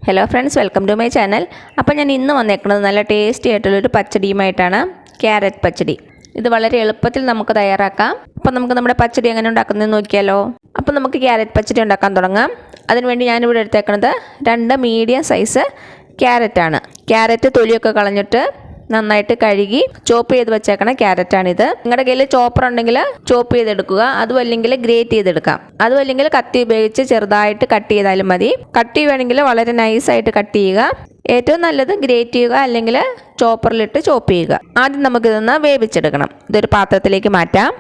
Hello friends, welcome to my channel. അപ്പോൾ ഞാൻ ഇന്ന് വന്നേക്കുന്നത് നല്ല ടേസ്റ്റി ആയിട്ടുള്ളൊരു പച്ചടിയുമായിട്ടാണ്. ക്യാരറ്റ് പച്ചടി. ഇത് വളരെ എളുപ്പത്തിൽ നമുക്ക് തയ്യാറാക്കാം. അപ്പോൾ നമുക്ക് നമ്മുടെ പച്ചടി എങ്ങനെ ഉണ്ടാക്കുന്നതെന്ന് നോക്കിയാലോ. അപ്പോൾ നമുക്ക് ക്യാരറ്റ് പച്ചടി ഉണ്ടാക്കാൻ തുടങ്ങാം. അതിനുവേണ്ടി ഞാനിവിടെ എടുത്തേക്കുന്നത് 2 മീഡിയം സൈസ് ക്യാരറ്റാണ്. ക്യാരറ്റ് തൊലിയൊക്കെ കളഞ്ഞിട്ട് നന്നായിട്ട് കഴുകി ചോപ്പ് ചെയ്ത് വെച്ചേക്കണ ക്യാരറ്റാണിത്. നിങ്ങളുടെ കയ്യിൽ ചോപ്പർ ഉണ്ടെങ്കിൽ ചോപ്പ് ചെയ്തെടുക്കുക, അതും അല്ലെങ്കിൽ ഗ്രേറ്റ് ചെയ്തെടുക്കാം. അതും അല്ലെങ്കിൽ കത്തി ഉപയോഗിച്ച് ചെറുതായിട്ട് കട്ട് ചെയ്താലും മതി. കട്ട് ചെയ്യുകയാണെങ്കിൽ വളരെ നൈസായിട്ട് കട്ട് ചെയ്യുക. ഏറ്റവും നല്ലത് ഗ്രേറ്റ് ചെയ്യുക അല്ലെങ്കിൽ ചോപ്പറിലിട്ട് ചോപ്പ് ചെയ്യുക. ആദ്യം നമുക്കിതൊന്ന് വേവിച്ചെടുക്കണം. ഇതൊരു പാത്രത്തിലേക്ക് മാറ്റാം.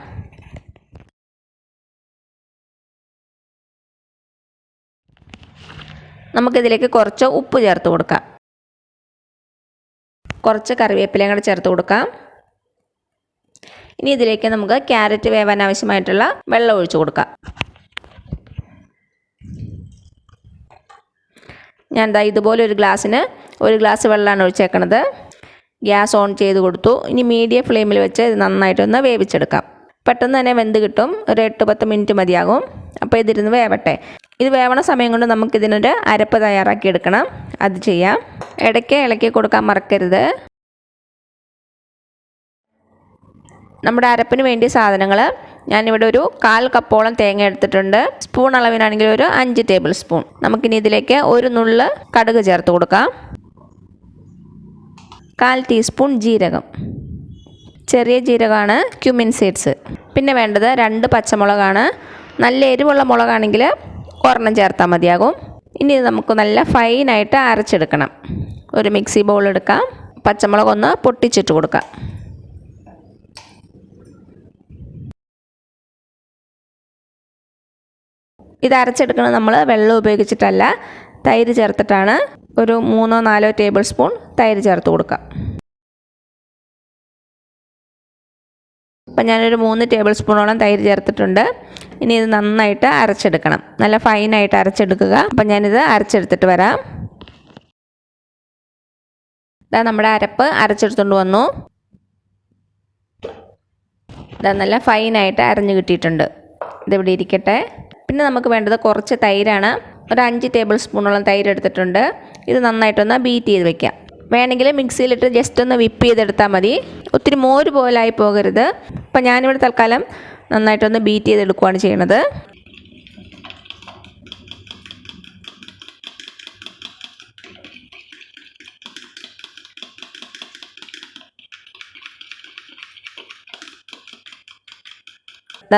നമുക്കിതിലേക്ക് കുറച്ച് ഉപ്പ് ചേർത്ത് കൊടുക്കാം. കുറച്ച് കറിവേപ്പിലയും കൂടെ ചേർത്ത് കൊടുക്കാം. ഇനി ഇതിലേക്ക് നമുക്ക് ക്യാരറ്റ് വേവാൻ ആവശ്യമായിട്ടുള്ള വെള്ളം ഒഴിച്ചു കൊടുക്കാം. ഞാൻ ദാ ഇതുപോലെ ഒരു ഗ്ലാസ്സിന് 1 ഗ്ലാസ് വെള്ളമാണ് ഒഴിച്ചേക്കണത്. ഗ്യാസ് ഓൺ ചെയ്ത് കൊടുത്തു. ഇനി മീഡിയം ഫ്ലെയിമിൽ വെച്ച് ഇത് നന്നായിട്ടൊന്ന് വേവിച്ചെടുക്കാം. പെട്ടെന്ന് തന്നെ വെന്ത് കിട്ടും. ഒരു 8-10 മിനിറ്റ് മതിയാകും. അപ്പോൾ ഇതിരുന്ന് വേവട്ടെ. ഇത് വേവണ സമയം കൊണ്ട് നമുക്കിതിനൊരു അരപ്പ് തയ്യാറാക്കി എടുക്കണം. അത് ചെയ്യാം. ഇടയ്ക്ക് ഇളക്കി കൊടുക്കാൻ മറക്കരുത്. നമ്മുടെ അരപ്പിന് വേണ്ടിയ സാധനങ്ങൾ ഞാനിവിടെ ഒരു 1/4 കപ്പോളം തേങ്ങ എടുത്തിട്ടുണ്ട്. സ്പൂൺ അളവിനാണെങ്കിൽ ഒരു 5 ടേബിൾ സ്പൂൺ. നമുക്കിനി ഇതിലേക്ക് ഒരു നുള്ള് കടുക് ചേർത്ത് കൊടുക്കാം. 1/4 ടീസ്പൂൺ ജീരകം, ചെറിയ ജീരകമാണ് ക്യുമിൻ സീഡ്സ്. പിന്നെ വേണ്ടത് 2 പച്ചമുളകാണ്. നല്ല എരിവുള്ള മുളകാണെങ്കിൽ 1 ചേർത്താൽ മതിയാകും. ഇനി ഇത് നമുക്ക് നല്ല ഫൈനായിട്ട് അരച്ചെടുക്കണം. ഒരു മിക്സി ബൗൾ എടുക്കാം. പച്ചമുളകൊന്ന് പൊട്ടിച്ചിട്ട് കൊടുക്കാം. ഇത് അരച്ചെടുക്കുന്നത് നമ്മൾ വെള്ളം ഉപയോഗിച്ചിട്ടല്ല, തൈര് ചേർത്തിട്ടാണ്. ഒരു 3-4 ടേബിൾ സ്പൂൺ തൈര് ചേർത്ത് കൊടുക്കാം. അപ്പം ഞാനൊരു 3 ടേബിൾ സ്പൂണോളം തൈര് ചേർത്തിട്ടുണ്ട്. ഇനി ഇത് നന്നായിട്ട് അരച്ചെടുക്കണം. നല്ല ഫൈനായിട്ട് അരച്ചെടുക്കുക. അപ്പം ഞാനിത് അരച്ചെടുത്തിട്ട് വരാം. ഇതാ നമ്മുടെ അരപ്പ് അരച്ചെടുത്തുകൊണ്ട് വന്നു. ഇതാ നല്ല ഫൈനായിട്ട് അരഞ്ഞു കിട്ടിയിട്ടുണ്ട്. ഇതിവിടെ ഇരിക്കട്ടെ. പിന്നെ നമുക്ക് വേണ്ടത് കുറച്ച് തൈരാണ്. ഒരു 5 ടേബിൾ സ്പൂണോളം തൈര് എടുത്തിട്ടുണ്ട്. ഇത് നന്നായിട്ടൊന്ന് ബീറ്റ് ചെയ്ത് വെക്കാം. വേണമെങ്കിൽ മിക്സിയിലിട്ട് ജസ്റ്റ് ഒന്ന് വിപ്പ് ചെയ്തെടുത്താൽ മതി. ഒത്തിരി മോര് പോലായി പോകരുത്. അപ്പം ഞാനിവിടെ തൽക്കാലം നന്നായിട്ടൊന്ന് ബീറ്റ് ചെയ്തെടുക്കുകയാണ് ചെയ്യണത്.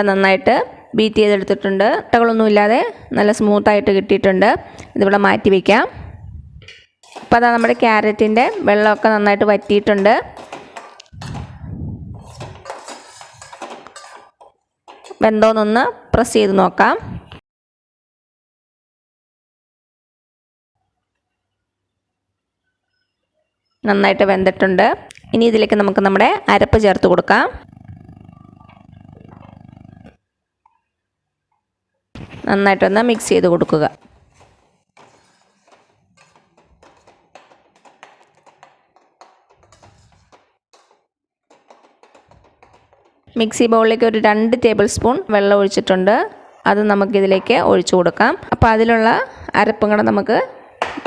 നന്നായിട്ട് ബീറ്റ് ചെയ്തെടുത്തിട്ടുണ്ട്. കട്ടകളൊന്നുമില്ലാതെ നല്ല സ്മൂത്തായിട്ട് കിട്ടിയിട്ടുണ്ട്. ഇതിവിടെ മാറ്റി വയ്ക്കാം. അപ്പോൾ അതാ നമ്മുടെ ക്യാരറ്റിൻ്റെ വെള്ളമൊക്കെ നന്നായിട്ട് വറ്റിയിട്ടുണ്ട്. വെന്തോന്നൊന്ന് പ്രസ് ചെയ്ത് നോക്കാം. നന്നായിട്ട് വെന്തിട്ടുണ്ട്. ഇനി ഇതിലേക്ക് നമുക്ക് നമ്മുടെ അരപ്പ് ചേർത്ത് കൊടുക്കാം. നന്നായിട്ടൊന്ന് മിക്സ് ചെയ്ത് കൊടുക്കുക. മിക്സി ബൗളിലേക്ക് ഒരു 2 ടേബിൾ സ്പൂൺ വെള്ളം ഒഴിച്ചിട്ടുണ്ട്. അത് നമുക്കിതിലേക്ക് ഒഴിച്ചു കൊടുക്കാം. അപ്പോൾ അതിലുള്ള അരപ്പും കൂടെ നമുക്ക്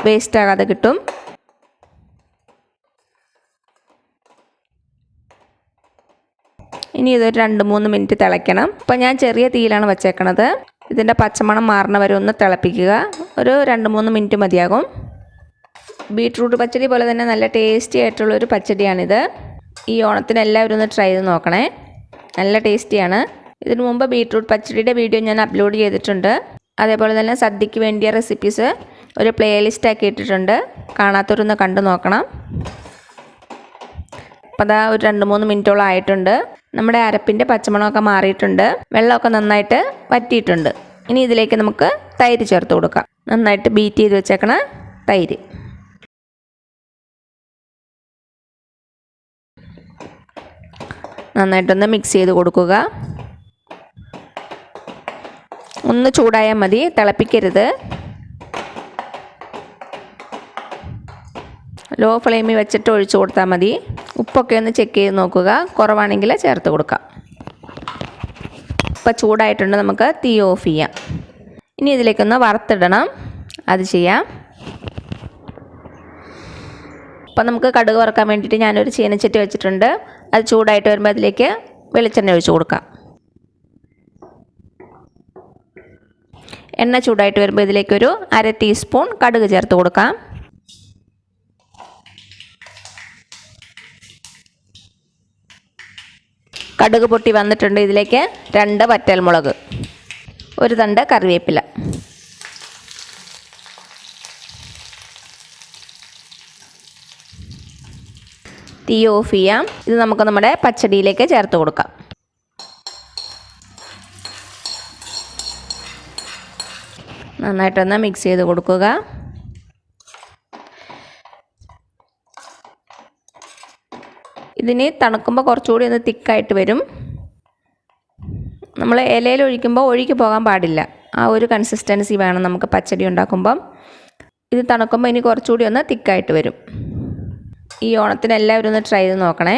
വേസ്റ്റ് ആകാതെ കിട്ടും. ഇനി ഇതൊരു 2-3 മിനിറ്റ് തിളയ്ക്കണം. അപ്പോൾ ഞാൻ ചെറിയ തീയിലാണ് വച്ചേക്കണത്. ഇതിൻ്റെ പച്ചമണം മാറണ വരെ ഒന്ന് തിളപ്പിക്കുക. ഒരു 2-3 മിനിറ്റ് മതിയാകും. ബീട്രൂട്ട് പച്ചടി പോലെ തന്നെ നല്ല ടേസ്റ്റി ആയിട്ടുള്ളൊരു പച്ചടിയാണിത്. ഈ ഓണത്തിന് എല്ലാവരും ഒന്ന് ട്രൈ ചെയ്ത് നോക്കണേ. നല്ല ടേസ്റ്റിയാണ്. ഇതിനു മുമ്പ് ബീട്രൂട്ട് പച്ചടിയുടെ വീഡിയോ ഞാൻ അപ്ലോഡ് ചെയ്തിട്ടുണ്ട്. അതേപോലെ തന്നെ സദ്യക്ക് വേണ്ടിയ റെസിപ്പീസ് ഒരു പ്ലേലിസ്റ്റ് ആക്കി ഇട്ടിട്ടുണ്ട്. കാണാത്തവരൊന്ന് കണ്ടു നോക്കണം. അപ്പോൾ അതാ ഒരു 2-3 മിനിറ്റോളം ആയിട്ടുണ്ട്. നമ്മുടെ അരപ്പിൻ്റെ പച്ചമണമൊക്കെ മാറിയിട്ടുണ്ട്. വെള്ളമൊക്കെ നന്നായിട്ട് വറ്റിയിട്ടുണ്ട്. ഇനി ഇതിലേക്ക് നമുക്ക് തൈര് ചേർത്ത് കൊടുക്കാം. നന്നായിട്ട് ബീറ്റ് ചെയ്ത് വെച്ചേക്കണ തൈര്. നന്നായിട്ടൊന്ന് മിക്സ് ചെയ്ത് കൊടുക്കുക. ഒന്ന് ചൂടായാൽ മതി, തിളപ്പിക്കരുത്. ലോ ഫ്ലെയിമിൽ വെച്ചിട്ട് ഒഴിച്ചു കൊടുത്താൽ മതി. ഉപ്പൊക്കെ ഒന്ന് ചെക്ക് ചെയ്ത് നോക്കുക. കുറവാണെങ്കിൽ ചേർത്ത് കൊടുക്കാം. ഇപ്പോൾ ചൂടായിട്ടുണ്ട്. നമുക്ക് തീ ഓഫ് ചെയ്യാം. ഇനി ഇതിലേക്കൊന്ന് വറുത്തിടണം. അത് ചെയ്യാം. അപ്പം നമുക്ക് കടുക് വറുക്കാൻ വേണ്ടിയിട്ട് ഞാനൊരു ചീനച്ചട്ടി വെച്ചിട്ടുണ്ട്. അത് ചൂടായിട്ട് വരുമ്പോൾ അതിലേക്ക് വെളിച്ചെണ്ണ ഒഴിച്ച് കൊടുക്കാം. എണ്ണ ചൂടായിട്ട് വരുമ്പോൾ ഇതിലേക്കൊരു 1/2 ടീസ്പൂൺ കടുക് ചേർത്ത് കൊടുക്കാം. കടുക് പൊട്ടി വന്നിട്ടുണ്ട്. ഇതിലേക്ക് 2 വറ്റൽമുളക്, 1 തണ്ട് കറിവേപ്പില. തീ ഓഫ് ചെയ്യാം. ഇത് നമുക്ക് നമ്മുടെ പച്ചടിയിലേക്ക് ചേർത്ത് കൊടുക്കാം. നന്നായിട്ടൊന്ന് മിക്സ് ചെയ്ത് കൊടുക്കുക. ഇതിന് തണുക്കുമ്പോൾ കുറച്ചുകൂടി ഒന്ന് തിക്കായിട്ട് വരും. നമ്മൾ ഇലയിൽ ഒഴിക്കുമ്പോൾ ഒഴുകി പോകാൻ പാടില്ല. ആ ഒരു കൺസിസ്റ്റൻസി വേണം നമുക്ക് പച്ചടി ഉണ്ടാക്കുമ്പം. ഇത് തണുക്കുമ്പോൾ ഇനി കുറച്ചുകൂടി ഒന്ന് തിക്കായിട്ട് വരും. ഈ ഓണത്തിന് എല്ലാവരും ഒന്ന് ട്രൈ ചെയ്ത് നോക്കണേ.